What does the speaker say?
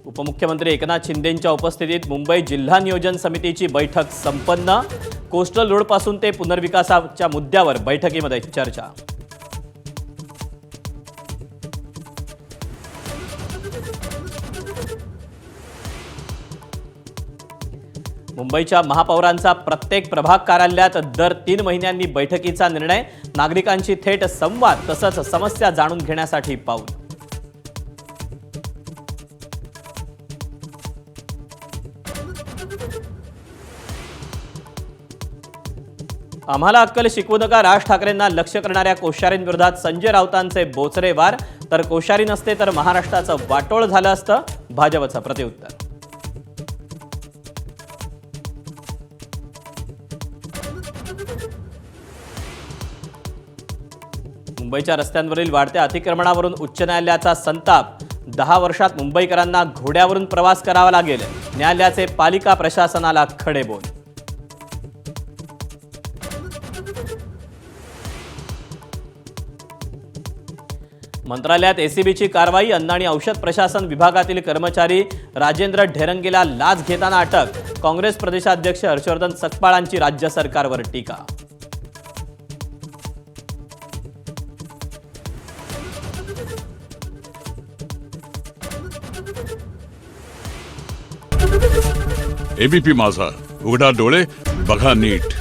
उपमुख्यमंत्री एकनाथ शिंदेंच्या उपस्थितीत मुंबई जिल्हा नियोजन समितीची बैठक संपन्न। कोस्टल रोड पासून ते पुनर्विकासाच्या मुद्द्यावर बैठकीमध्ये चर्चा। मुंबईच्या महापौरांचा प्रत्येक प्रभाग कार्यालयात दर 3 महिन्यांनी बैठकीचा निर्णय। नागरिकांशी थेट संवाद तसंच समस्या जाणून घेण्यासाठी पाऊल। आम्हाला अक्कल शिकवू नका, राज ठाकरेंना लक्ष्य करणाऱ्या कोश्यारींविरोधात संजय राऊतांचे बोचरे वार। तर कोश्यारी नसते तर महाराष्ट्राचं वाटोळ झालं असतं, भाजपचं प्रत्युत्तर। मुंबईच्या रस्त्यांवरील वाढत्या अतिक्रमणावरून उच्च न्यायालयाचा संताप। 10 वर्षात मुंबईकरांना घोड्यावरून प्रवास करावा लागेल, न्यायालयाचे पालिका प्रशासनाला खडे बोल। मंत्रालयात एसीबीची कारवाई। अन्न आणि औषध प्रशासन विभागातील कर्मचारी राजेंद्र ढेरंगेला लाच घेताना अटक। काँग्रेस प्रदेशाध्यक्ष हर्षवर्धन सकपाळांची राज्य सरकारवर टीका। एबीपी माझा, उघडा डोळे बघा नीट।